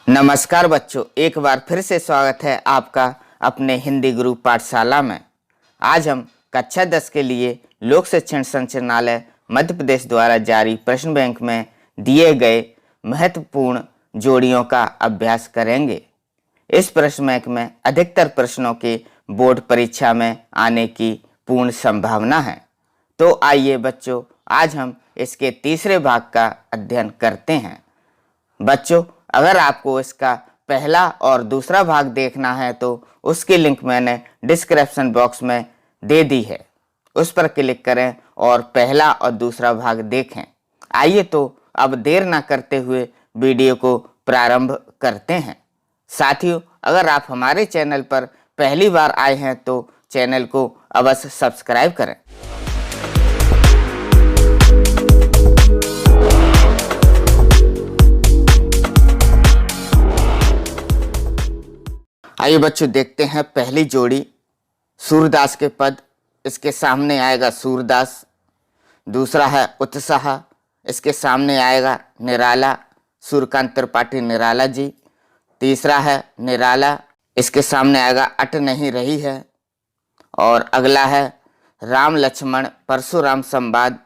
नमस्कार बच्चों, एक बार फिर से स्वागत है आपका अपने हिंदी गुरु पाठशाला में। आज हम कक्षा 10 के लिए लोक शिक्षण संचालनालय मध्य प्रदेश द्वारा जारी प्रश्न बैंक में दिए गए महत्वपूर्ण जोड़ियों का अभ्यास करेंगे। इस प्रश्न बैंक में अधिकतर प्रश्नों के बोर्ड परीक्षा में आने की पूर्ण संभावना है। तो आइए बच्चों, आज हम इसके तीसरे भाग का अध्ययन करते हैं। बच्चों, अगर आपको इसका पहला और दूसरा भाग देखना है तो उसकी लिंक मैंने डिस्क्रिप्शन बॉक्स में दे दी है, उस पर क्लिक करें और पहला और दूसरा भाग देखें। आइए तो अब देर ना करते हुए वीडियो को प्रारंभ करते हैं। साथियों, अगर आप हमारे चैनल पर पहली बार आए हैं तो चैनल को अवश्य सब्सक्राइब करें। आइए बच्चों, देखते हैं पहली जोड़ी। सूरदास के पद, इसके सामने आएगा सूरदास। दूसरा है उत्साह, इसके सामने आएगा निराला, सूर्यकांत त्रिपाठी निराला जी। तीसरा है निराला, इसके सामने आएगा अट नहीं रही है। और अगला है राम लक्ष्मण परशुराम संवाद,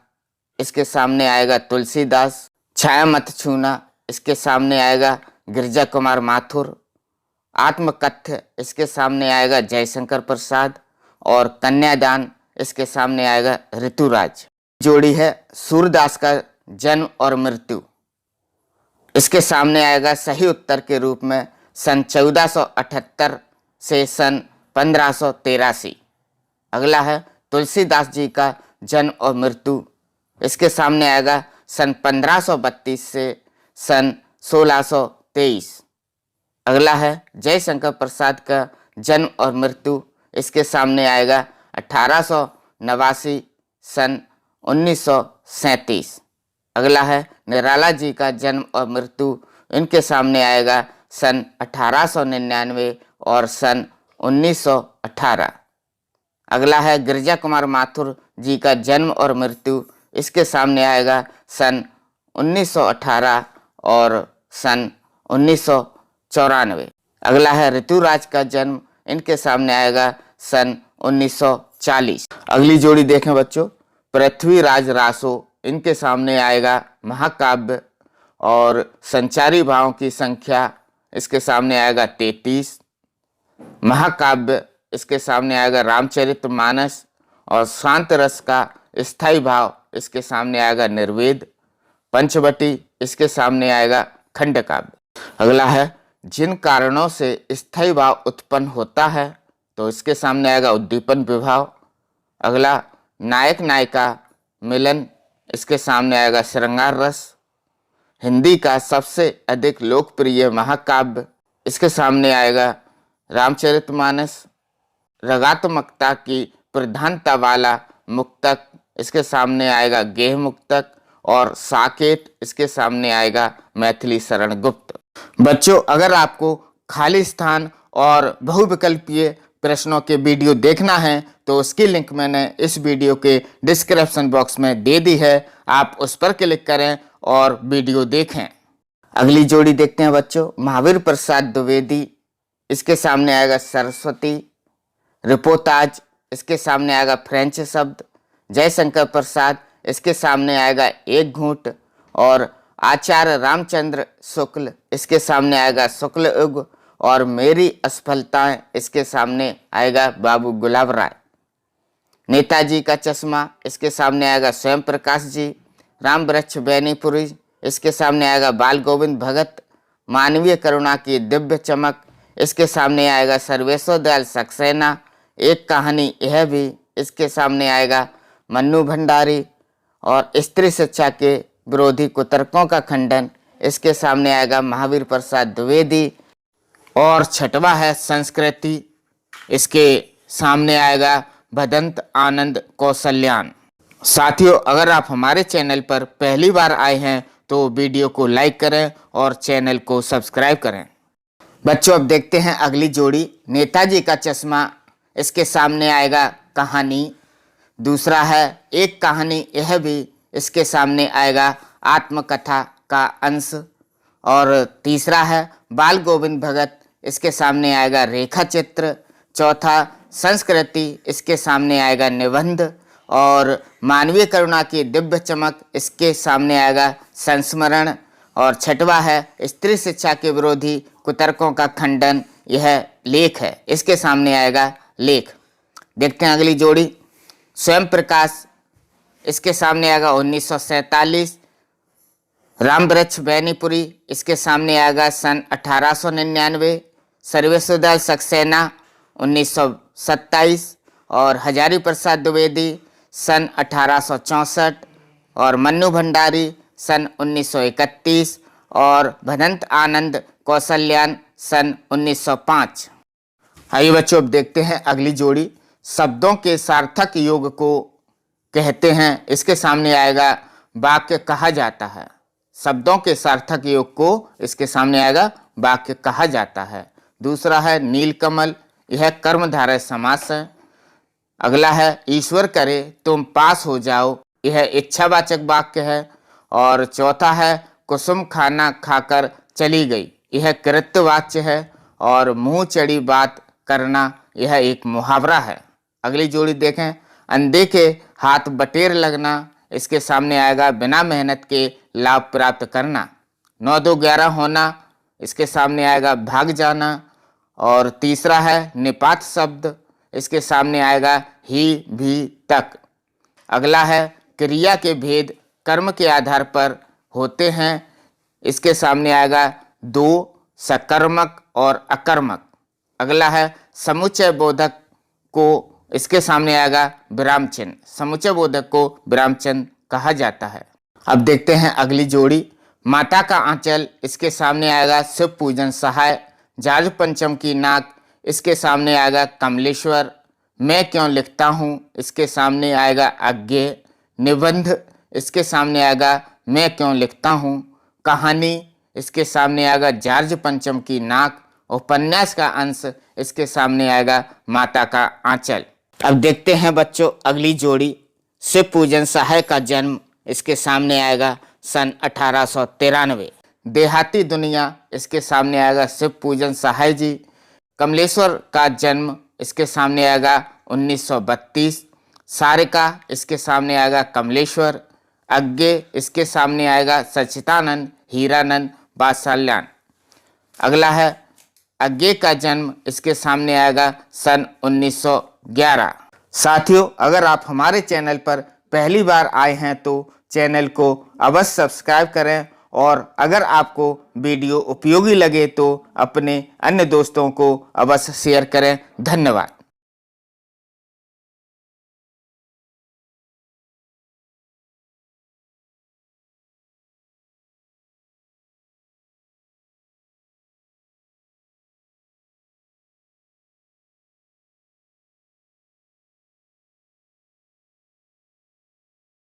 इसके सामने आएगा तुलसीदास। छाया मत छूना, इसके सामने आएगा गिरिजा कुमार माथुर। आत्मकथ्य, इसके सामने आएगा जयशंकर प्रसाद। और कन्यादान, इसके सामने आएगा ऋतुराज। जोड़ी है सूरदास का जन्म और मृत्यु, इसके सामने आएगा सही उत्तर के रूप में सन 1478 से सन 1583। अगला है तुलसीदास जी का जन्म और मृत्यु, इसके सामने आएगा सन 1532 से सन 1623। अगला है जयशंकर प्रसाद का जन्म और मृत्यु, इसके सामने आएगा 1889 सन 1937। अगला है निराला जी का जन्म और मृत्यु, इनके सामने आएगा सन 1899 और सन 1918। अगला है गिरिजा कुमार माथुर जी का जन्म और मृत्यु, इसके सामने आएगा सन 1918 और सन 1994। अगला है ऋतुराज का जन्म, इनके सामने आएगा सन 1940। अगली जोड़ी देखें बच्चों, पृथ्वीराज रासो, इनके सामने आएगा महाकाव्य और संचारी भावों की संख्या, इसके सामने आएगा 33। महाकाव्य, इसके सामने आएगा रामचरितमानस। और शांत रस का स्थायी भाव, इसके सामने आएगा निर्वेद। पंचवटी, इसके सामने आएगा खंडकाव्य। अगला है जिन कारणों से स्थायी भाव उत्पन्न होता है, तो इसके सामने आएगा उद्दीपन विभाव। अगला नायक नायिका मिलन, इसके सामने आएगा श्रृंगार रस। हिंदी का सबसे अधिक लोकप्रिय महाकाव्य, इसके सामने आएगा रामचरितमानस। रागात्मकता की प्रधानता वाला मुक्तक, इसके सामने आएगा गेह मुक्तक। और साकेत, इसके सामने आएगा मैथिली शरण गुप्त। बच्चों, अगर आपको खाली स्थान और बहुविकल्पीय प्रश्नों के वीडियो देखना है तो उसकी लिंक मैंने इस वीडियो के डिस्क्रिप्शन बॉक्स में दे दी है, आप उस पर क्लिक करें और वीडियो देखें। अगली जोड़ी देखते हैं बच्चों, महावीर प्रसाद द्विवेदी, इसके सामने आएगा सरस्वती। रिपोताज, इसके सामने आएगा फ्रेंच शब्द। जयशंकर प्रसाद, इसके सामने आएगा एक घूंट। और आचार्य रामचंद्र शुक्ल, इसके सामने आएगा शुक्ल युग। और मेरी असफलताएं, इसके सामने आएगा बाबू गुलाब राय। नेताजी का चश्मा, इसके सामने आएगा स्वयं प्रकाश जी। राम वृक्ष बैनीपुरी, इसके सामने आएगा बाल गोविंद भगत। मानवीय करुणा की दिव्य चमक, इसके सामने आएगा सर्वेश्वर दयाल सक्सेना। एक कहानी यह भी, इसके सामने आएगा मन्नू भंडारी। और स्त्री शिक्षा के विरोधी कुतर्कों का खंडन, इसके सामने आएगा महावीर प्रसाद द्विवेदी। और छठवां है संस्कृति, इसके सामने आएगा भदंत आनंद कौशल्यान। साथियों, अगर आप हमारे चैनल पर पहली बार आए हैं तो वीडियो को लाइक करें और चैनल को सब्सक्राइब करें। बच्चों, अब देखते हैं अगली जोड़ी। नेताजी का चश्मा, इसके सामने आएगा कहानी। दूसरा है एक कहानी यह भी, इसके सामने आएगा आत्मकथा का अंश। और तीसरा है बाल गोविंद भगत, इसके सामने आएगा रेखा चित्र। चौथा संस्कृति, इसके सामने आएगा निबंध। और मानवीय करुणा की दिव्य चमक, इसके सामने आएगा संस्मरण। और छठवा है स्त्री शिक्षा के विरोधी कुतर्कों का खंडन, यह लेख है, इसके सामने आएगा लेख। देखते हैं अगली जोड़ी, स्वयं प्रकाश, इसके सामने आएगा 1947। रामवृक्ष बैनीपुरी, इसके सामने आएगा सन 1899। सर्वेश्वरदयाल सक्सेना 1927। और हजारी प्रसाद द्विवेदी सन 1864। और मन्नू भंडारी सन 1931। और भदंत आनंद कौशल्यान सन 1905। आइए बच्चों, अब देखते हैं अगली जोड़ी, शब्दों के सार्थक योग को कहते हैं, इसके सामने आएगा वाक्य कहा जाता है। शब्दों के सार्थक योग को इसके सामने आएगा वाक्य कहा जाता है। दूसरा है नीलकमल, यह कर्मधारय समास है। अगला है ईश्वर करे तुम पास हो जाओ, यह इच्छावाचक वाक्य है। और चौथा है कुसुम खाना खाकर चली गई, यह कृत्यवाच्य है। और मुंह चढ़ी बात करना, यह एक मुहावरा है। अगली जोड़ी देखें, अंधे के हाथ बटेर लगना, इसके सामने आएगा बिना मेहनत के लाभ प्राप्त करना। 9 2 11 होना, इसके सामने आएगा भाग जाना। और तीसरा है निपात शब्द, इसके सामने आएगा ही भी तक। अगला है क्रिया के भेद कर्म के आधार पर होते हैं, इसके सामने आएगा दो, सकर्मक और अकर्मक। अगला है समुच्चय बोधक को, इसके सामने आएगा विराम चिन्ह, समुच्चय बोधक को विराम चिन्ह कहा जाता है। अब देखते हैं अगली जोड़ी, माता का आंचल, इसके सामने आएगा शिव पूजन सहाय। जाज पंचम की नाक, इसके सामने आएगा कमलेश्वर। मैं क्यों लिखता हूँ, इसके सामने आएगा अज्ञेय। निबंध, इसके सामने आएगा मैं क्यों लिखता हूँ। कहानी, इसके सामने आएगा जार्ज पंचम की नाक। उपन्यास का अंश, इसके सामने आएगा माता का आंचल। अब देखते हैं बच्चों अगली जोड़ी, शिव पूजन सहाय का जन्म, इसके सामने आएगा सन 1893। देहाती दुनिया, इसके सामने आएगा शिव पूजन सहाय जी। कमलेश्वर का जन्म, इसके सामने आएगा 1932। सारिका, इसके सामने आएगा कमलेश्वर। अज्ञे, इसके सामने आएगा सच्चिदानंद हीरानंद वात्सल्यान। अगला है अज्ञे का जन्म, इसके सामने आएगा सन 1911। साथियों, अगर आप हमारे चैनल पर पहली बार आए हैं तो चैनल को अवश्य सब्सक्राइब करें, और अगर आपको वीडियो उपयोगी लगे तो अपने अन्य दोस्तों को अवश्य शेयर करें। धन्यवाद।